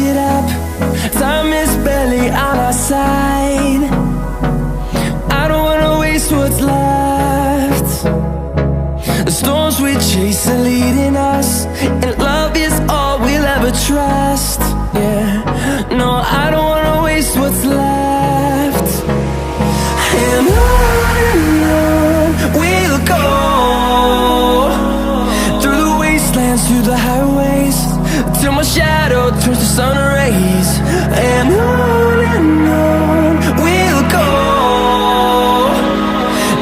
get up. Time is barely on our side. I don't wanna waste what's left. The storms we chase are leading us, and love is all we'll ever trust. Yeah, no, I don't wanna waste what's left. And on we'll go, through the wastelands, through the highways, till my shadow turns to sun rays. And on we'll go,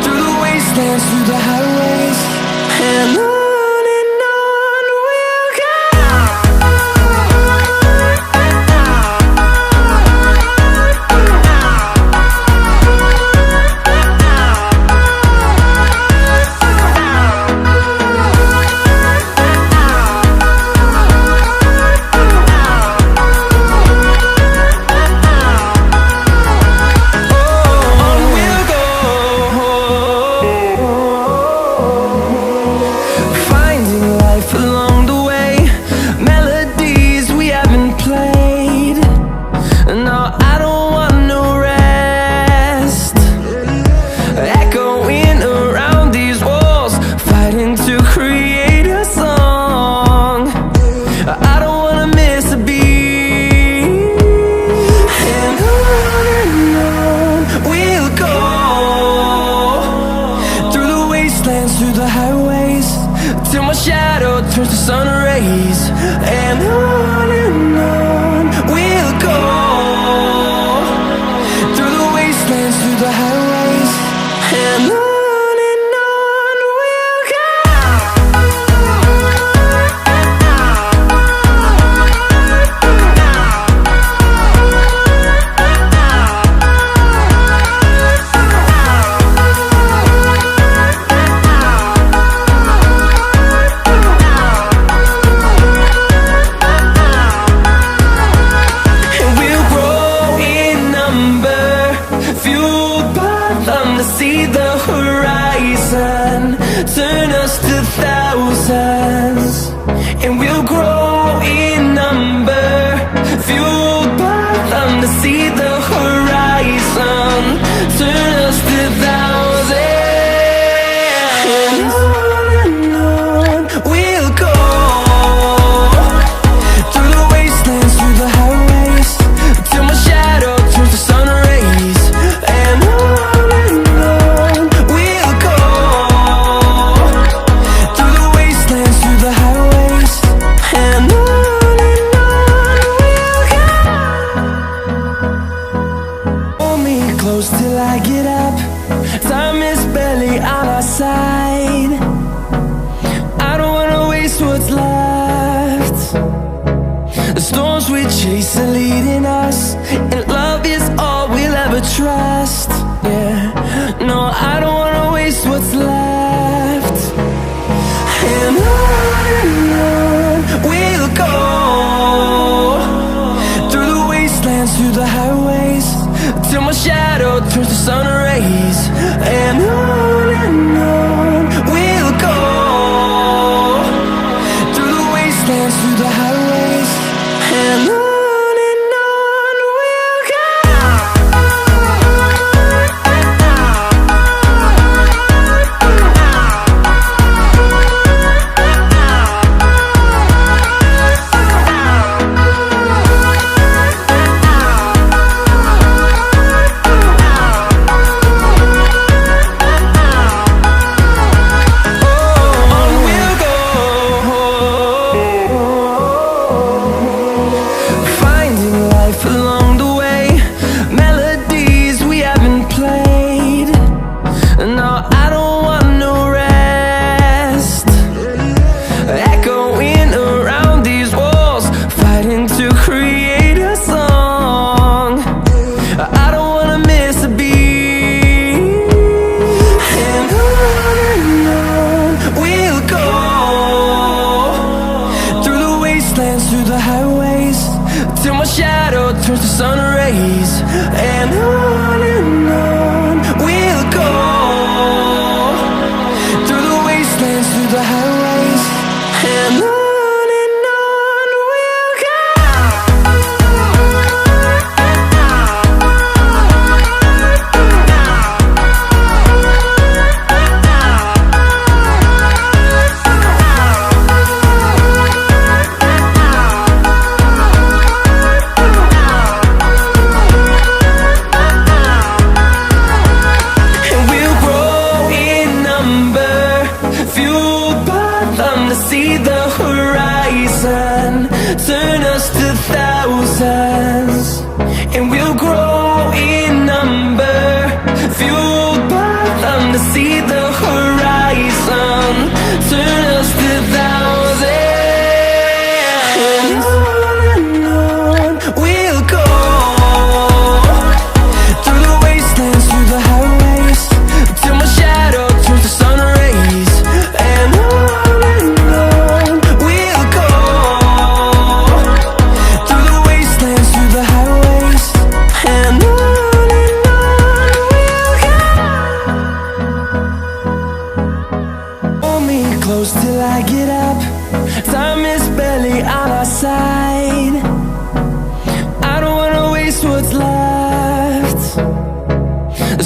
through the wastelands, through the highways, and on we'll go. Through the highways, till my shadow turns to sun rays. And on we'll go, through the wastelands, through the highways, and on we'll go. See the horizon, turn us to thousands, and we'll grow in number, fueled by them. To see the horizon, turn us to thousands, and on we'll go, through the wastelands, through the highways, till my shadow turns to sun rays. And close till I get up. Time is barely on our side. I don't wanna waste what's left. The storms we chase are leading us, and love is all we'll ever trust. Yeah, no, I don't wanna waste what's left. And on we'll go, through the wastelands, through the highways, till my shadow turns to sun rays. And on we'll go, through the wastelands, through the highways, and on we'll go.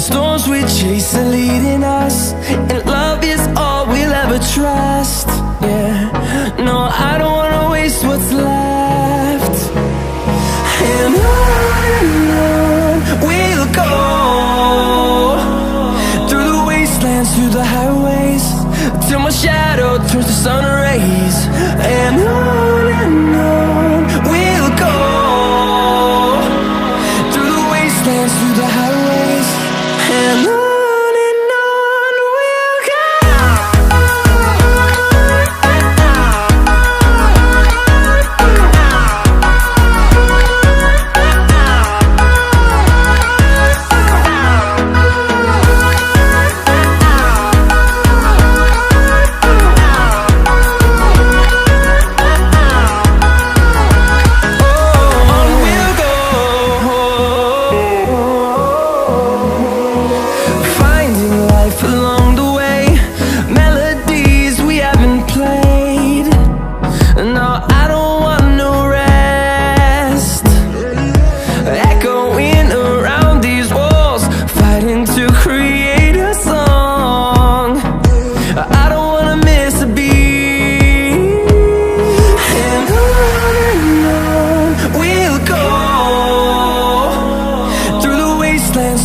storms we chase are leading us, and love is all we'll ever trust. Yeah, no, I don't wanna waste what's left. And on we'll go, through the wastelands, through the highways, till my shadow turns to sun rays. And on we'll go, through the wastelands, through the highways, and on we'll go.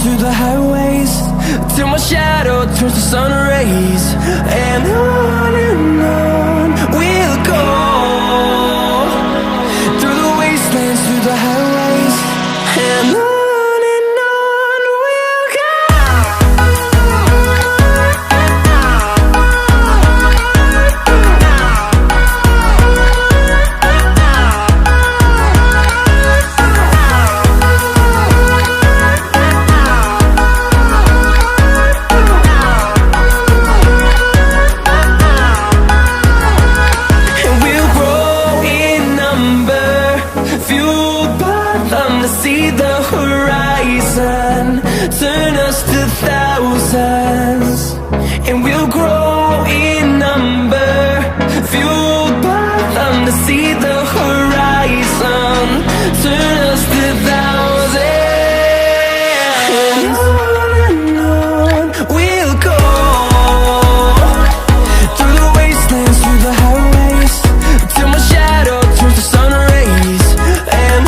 Through the highways, till my shadow turns to sun rays. And on we'll go, through the wastelands, through the highways, and on we'll go. See the horizon, turn us to thousands, and we'll grow in number, fueled by them to see the horizon, turn us to thousands. And on we'll go, through the wastelands, through the highways, till my shadow turns to sun rays. And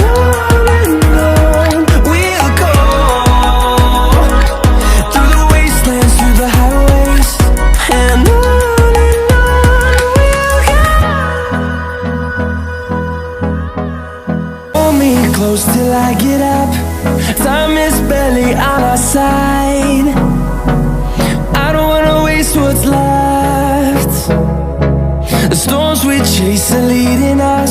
close till I get up, time is barely on our side. I don't wanna waste what's left. The storms we chase are leading us.